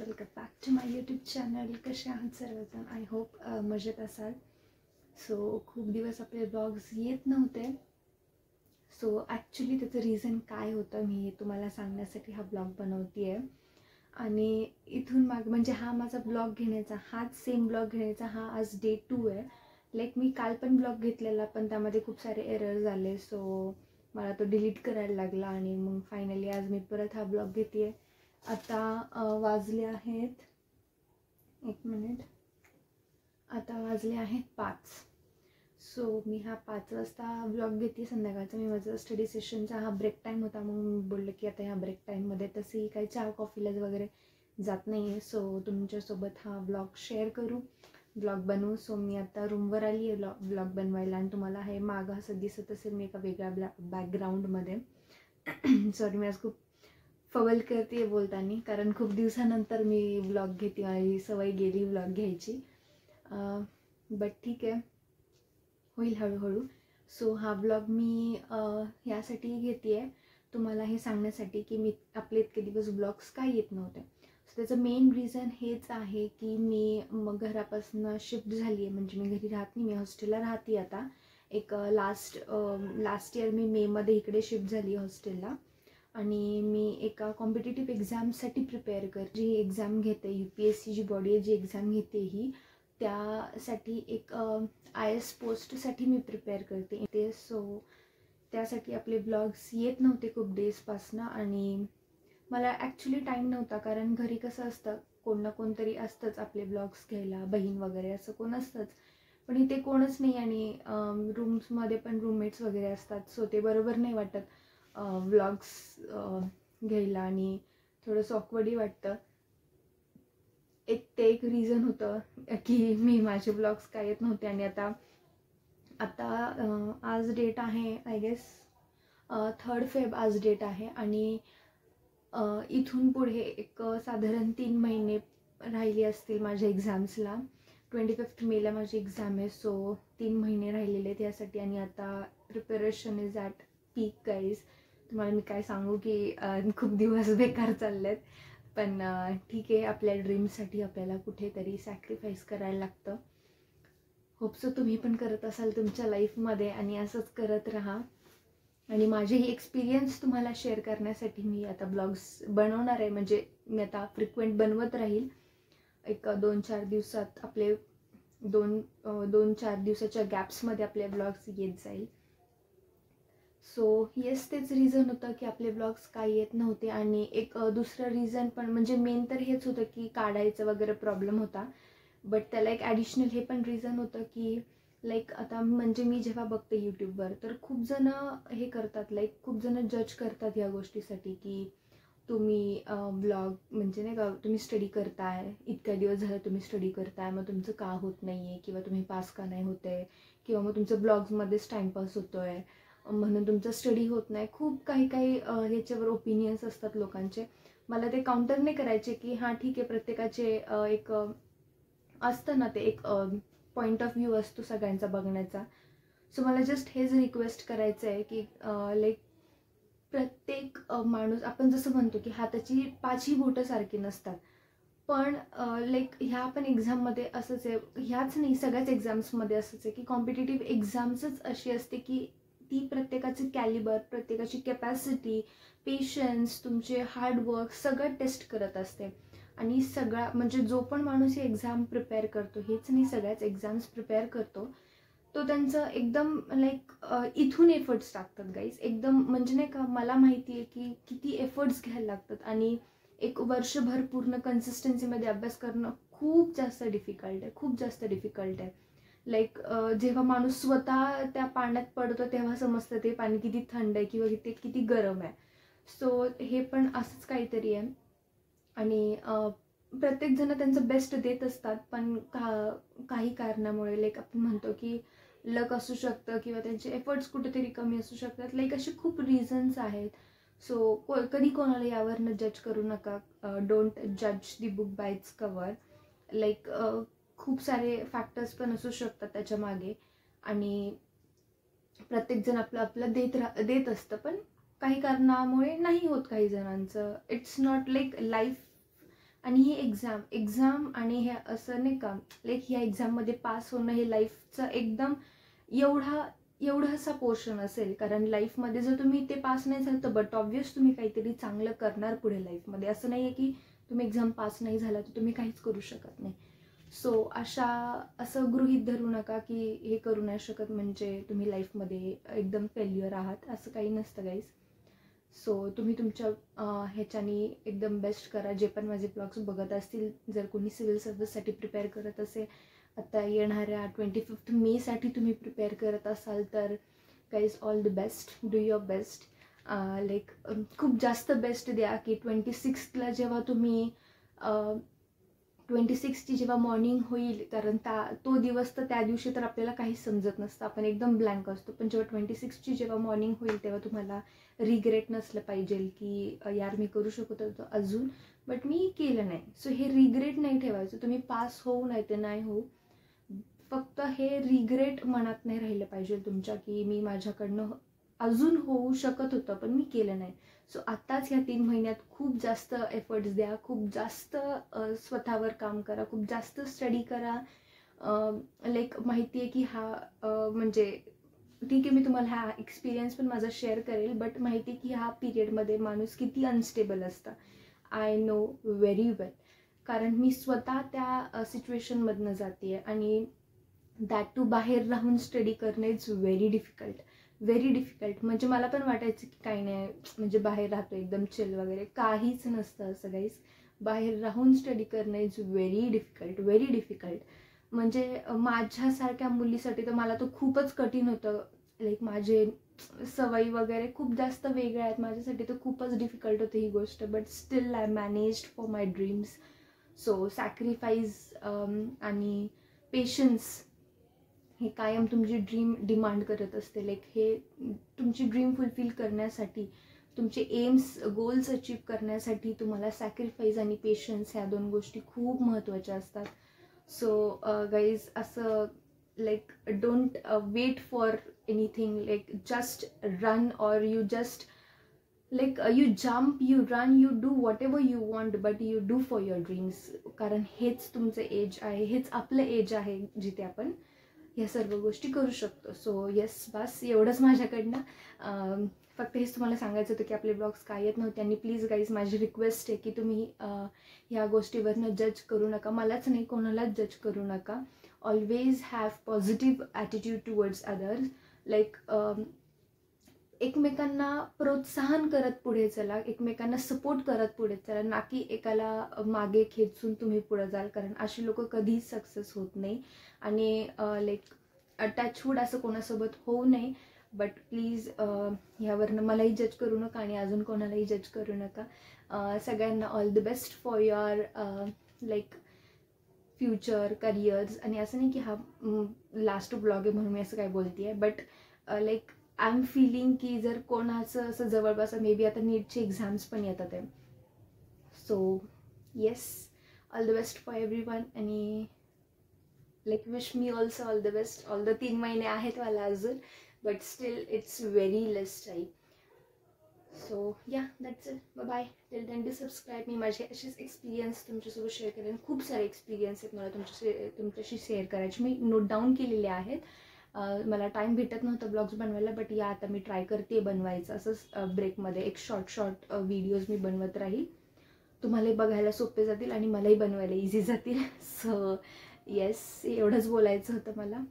Welcome back to my YouTube channel. कसे आहात सर्वजण? आय होप मजेत असाल. सो खूप दिवस आपले ब्लॉग्स येत नव्हते. सो ॲक्च्युली त्याचं रिझन काय होतं मी हे तुम्हाला सांगण्यासाठी हा ब्लॉग बनवते आहे. आणि इथून म्हणजे हा माझा ब्लॉग घेण्याचा, हाच सेम ब्लॉग घेण्याचा हा आज डे 2 आहे. लाईक मी काल पण ब्लॉग घेतलेला, पण त्यामध्ये खूप सारे एरर्स आले. सो मला तो डिलीट करायला लागला आणि मग फायनली आज मी परत हा ब्लॉग घेते आहे. आता वाजले आहेत, एक मिनिट, आता वाजले आहेत 5. सो मी हा 5 वाजता ब्लॉग घेते संध्याकाळचा. मी माझं स्टडी सेशनचा हा ब्रेक टाईम होता, मग मी बोलले की आता ह्या ब्रेक टाईममध्ये तसंही काही चहा कॉफीला वगैरे जात नाही आहे. सो तुमच्यासोबत हा ब्लॉग शेअर करू, ब्लॉग बनवू. सो मी आता रूमवर आली आहे ब्लॉग बनवायला आणि तुम्हाला हे मागं असं दिसत असेल मी एका वेगळ्या बॅकग्राऊंडमध्ये. सॉरी, मी आज खूप फवल करते बोलताना, कारण खूप दिवसानंतर मी ब्लॉग घेते. माझी सवय गेली ब्लॉग घ्यायची, बट ठीक आहे, होईल हळूहळू. सो हा ब्लॉग मी ह्यासाठी घेते आहे, तुम्हाला हे सांगण्यासाठी की मी आपले इतके दिवस ब्लॉग्स काय येत नव्हते. सो त्याचं मेन रिझन हेच आहे की मी मग घरापासून शिफ्ट झाली आहे. म्हणजे मी घरी राहत नाही, मी हॉस्टेलला राहते आता. एक लास्ट इयर मी मेमध्ये इकडे शिफ्ट झाली हॉस्टेलला. आणि मी एका कॉम्पिटिटिव्ह एक्झामसाठी प्रिपेअर करते. जी एक्झाम घेते UPSC जी बॉडी आहे, जी एक्झाम घेते ही, त्यासाठी एक IAS पोस्टसाठी मी प्रिपेअर करते ते. सो त्यासाठी आपले ब्लॉग्स येत नव्हते खूप डेजपासनं. आणि मला ॲक्च्युली टाईम नव्हता, कारण घरी कसं असतं, कोण ना कोणतरी असतंच आपले ब्लॉग्स घ्यायला, बहीण वगैरे असं कोण असतंच. पण इथे कोणच नाही आणि रूम्समध्ये पण रूममेट्स वगैरे असतात. सो ते बरोबर नाही वाटत व्लॉग्स घ्यायला आणि थोडंसं ऑकवर्डही वाटतं. एक रिझन होतं की मी माझे ब्लॉग्स काय येत नव्हते. आणि आता आज डेट आहे आय गेस 3 फेब आज डेट आहे. आणि इथून पुढे एक साधारण 3 महिने राहिली असतील माझ्या एक्झाम्सला. 25 मेला माझी एक्झाम आहे. सो 3 महिने राहिलेले आहेत यासाठी. आणि आता preparation is at peak guys. तुम्हाला मी काय सांगू की खूप दिवस बेकार चालले आहेत. पण ठीक आहे, आपल्या ड्रीमसाठी आपल्याला कुठेतरी सॅक्रिफाईस करायला लागतं. होपसो तुम्ही पण करत असाल तुमच्या लाईफमध्ये आणि असंच करत राहा. आणि माझेही एक्सपिरियन्स तुम्हाला शेअर करण्यासाठी मी आता ब्लॉग्स बनवणार आहे. म्हणजे मी आता फ्रिक्वेंट बनवत राहील. एक 2-4 दिवसात आपले 2-4 दिवसाच्या गॅप्समध्ये आपले ब्लॉग्स येत जाईल. सो येस, तेच रिझन होतं की आपले ब्लॉग्स काय येत नव्हते. आणि एक दुसरं रिझन पण, म्हणजे मेन तर हेच होतं की काढायचं वगैरे प्रॉब्लेम होता. बट त्याला एक ॲडिशनल हे पण रिझन होतं की लाईक आता म्हणजे मी जेव्हा बघते यूट्यूबवर, तर खूप जणं हे करतात, लाईक खूप जणं जज करतात या गोष्टीसाठी की तुम्ही ब्लॉग म्हणजे नाही का, तुम्ही स्टडी करताय, इतक्या दिवस झालं तुम्ही स्टडी करताय, मग तुमचं का होत नाही आहे, किंवा तुम्ही पास का नाही होत आहे, किंवा मग तुमचं ब्लॉग्समध्येच टाईमपास होतो आहे म्हणून तुमचं स्टडी होत नाही. खूप काही ह्याच्यावर ओपिनियन्स असतात लोकांचे. मला ते काउंटर नाही करायचे की हां ठीक आहे, प्रत्येकाचे एक असतं ना, ते एक पॉईंट ऑफ व्ह्यू असतो सगळ्यांचा बघण्याचा. सो मला जस्ट हेच रिक्वेस्ट करायचं आहे की लाईक प्रत्येक माणूस, आपण जसं म्हणतो की हाताची 5ही बोटं सारखी नसतात, पण लाईक ह्या पण एक्झाममध्ये असंच आहे. ह्याच नाही, सगळ्याच एक्झाम्समध्ये असंच आहे की कॉम्पिटिटिव्ह एक्झाम्सच अशी असते की ती प्रत्येकाचे कॅलिबर, प्रत्येकाची कॅपॅसिटी, पेशन्स, तुमचे हार्डवर्क सगळं टेस्ट करत असते. आणि म्हणजे जो पण माणूस ही एक्झाम प्रिपेअर करतो, हेच नाही सगळ्याच एक्झाम्स प्रिपेअर करतो, तो त्यांचं एकदम लाईक इथून एफर्ट्स टाकतात गाईज. एकदम म्हणजे नाही का, मला माहिती आहे की किती एफर्ट्स घ्यायला लागतात. आणि एक वर्षभर पूर्ण कन्सिस्टन्सीमध्ये अभ्यास करणं खूप जास्त डिफिकल्ट आहे, खूप जास्त डिफिकल्ट आहे. लाईक जेव्हा माणूस स्वतः त्या पाण्यात पडतो तेव्हा समजतं ते पाणी किती थंड आहे किंवा ते किती गरम आहे. सो हे पण असंच काहीतरी आहे. आणि प्रत्येकजण त्यांचं बेस्ट देत असतात, पण काही कारणामुळे लाईक आपण म्हणतो की लक असू शकतं किंवा त्यांचे एफर्ट्स कुठेतरी कमी असू शकतात. लाईक असे खूप रिझन्स आहेत. सो कधी कोणाला यावरनं जज करू नका. डोंट जज the book by its cover. Like खूप सारे फॅक्टर्स पण असू शकतात त्याच्या मागे. आणि प्रत्येकजण आपलं देत असतं, पण काही कारणामुळे नाही होत काही जणांचं. इट्स नॉट लाईक लाईफ आणि ही एक्झाम आणि हे असं नाही का, लाईक ह्या एक्झाममध्ये पास होणं हे लाईफचा एकदम एवढासा पोर्शन असेल. कारण लाईफमध्ये जर तुम्ही ते पास नाही झालं तर बट ऑब्वियस तुम्ही काहीतरी चांगलं करणार पुढे लाईफमध्ये. असं नाही आहे की तुम्ही एक्झाम पास नाही झाला तर तुम्ही काहीच करू शकत नाही. सो असं गृहीत धरू नका की हे करू नाही शकत म्हणजे तुम्ही लाईफमध्ये एकदम फेल्युअर आहात. असं काही नसतं गाईज. सो तुम्ही तुमच्या ह्याच्यानी एकदम बेस्ट करा. जे पण माझे ब्लॉग्स बघत असतील, जर कोणी सिव्हिल सर्व्हिससाठी प्रिपेअर करत असेल, आता येणाऱ्या 25 मेसाठी तुम्ही प्रिपेअर करत असाल तर guys all the best. Do your best. Like खूप जास्त बेस्ट द्या की 26ला जेव्हा तुम्ही 26ची जेव्हा मॉर्निंग होईल, कारण तो दिवस तर त्या दिवशी तर आपल्याला काहीच समजत नसतं, आपण एकदम ब्लँक असतो. पण जेव्हा 26ची जेव्हा मॉर्निंग होईल तेव्हा तुम्हाला रिग्रेट नसलं पाहिजे की यार मी करू शकत होतो अजून बट मी केलं नाही. सो हे रिग्रेट नाही ठेवायचं. तुम्ही पास होऊ नाही ते नाही होऊ, फक्त हे रिग्रेट मनात नाही राहिलं पाहिजे तुमच्या की मी माझ्याकडनं अजून होऊ शकत होतं पण मी केलं नाही. सो आत्ताच ह्या 3 महिन्यात खूप जास्त एफर्ट्स द्या, खूप जास्त स्वतःवर काम करा, खूप जास्त स्टडी करा. लाईक माहिती आहे की म्हणजे ठीक आहे, मी तुम्हाला हा एक्सपिरियन्स पण माझा शेअर करेल, बट माहिती आहे की ह्या पिरियडमध्ये माणूस किती अनस्टेबल असतं. आय नो व्हेरी वेल, कारण मी स्वतः त्या सिच्युएशनमधनं जाते आहे आणि दॅट टू बाहेर राहून स्टडी करणं इज व्हेरी डिफिकल्ट. म्हणजे मला पण वाटायचं की काही नाही, म्हणजे बाहेर राहतो एकदम चिल वगैरे, काहीच नसतं असं गाईज. बाहेर राहून स्टडी करणं इज व्हेरी डिफिकल्ट. म्हणजे माझ्यासारख्या मुलीसाठी तर मला तर खूपच कठीण होतं. लाईक माझे सवयी वगैरे खूप जास्त वेगळ्या आहेत, माझ्यासाठी तर खूपच डिफिकल्ट होतं ही गोष्ट. But still I managed for my dreams. So sacrifice आणि पेशन्स हे कायम तुमची ड्रीम डिमांड करत असते. लाईक हे तुमची ड्रीम फुलफिल करण्यासाठी, तुमचे एम्स गोल्स अचीव करण्यासाठी तुम्हाला सॅक्रिफाईस आणि पेशन्स ह्या 2 गोष्टी खूप महत्त्वाच्या असतात. सो गाईज असं like don't wait for anything. Like just run or you just like you jump, you run, you do whatever you want, but you do for your dreams. कारण हेच तुमचं age आहे, हेच आपलं age आहे जिथे आपण ह्या सर्व गोष्टी करू शकतो. सो येस, बस एवढंच माझ्याकडनं. फक्त हेच तुम्हाला सांगायचं होतं की आपले ब्लॉग्स काय येत नव्हते. आणि प्लीज गाईज माझी रिक्वेस्ट आहे की तुम्ही ह्या गोष्टीवरनं जज करू नका, मलाच नाही कोणालाच जज करू नका. Always have positive attitude towards others. Like एकमेकांना प्रोत्साहन करत पुढे चला, एकमेकांना सपोर्ट करत पुढे चला, ना की एकाला मागे खेचून तुम्ही पुढे जाल, कारण अशी लोक कधीच सक्सेस होत नाही. आणि लाईक टचवूड असं कोणासोबत होऊ नये. बट प्लीज ह्यावरनं मलाही जज करू नका आणि अजून कोणालाही जज करू नका. सगळ्यांना all the best for your like future careers. आणि असं नाही की हा लास्ट ब्लॉग आहे म्हणून मी असं काय बोलते आहे, but like I am feeling की जर कोणाचं असं जवळपास मे बी आता नीटचे एक्झाम्स पण येतात आहे. So yes, all the best for everyone. आणि like wish me also all the best. All the 3 महिने आहेत मला अजून, but still it's very less time. So yeah, that's it. Bye. Till then do subscribe. मी माझे असेच experience तुमच्यासोबत share करेन. खूप सारे एक्सपिरियन्स आहेत मला तुमच्याशी शेअर करायचे. मी नोट डाऊन केलेले आहेत. मला टाईम भेटत नव्हतं ब्लॉग्स बनवायला, बट या आता मी ट्राय करते बनवायचं. असंच ब्रेकमध्ये एक शॉर्ट व्हिडिओज मी बनवत राहील. तुम्हालाही बघायला सोपे जातील आणि मलाही बनवायला इझी जातील. सो येस, एवढंच बोलायचं होतं मला.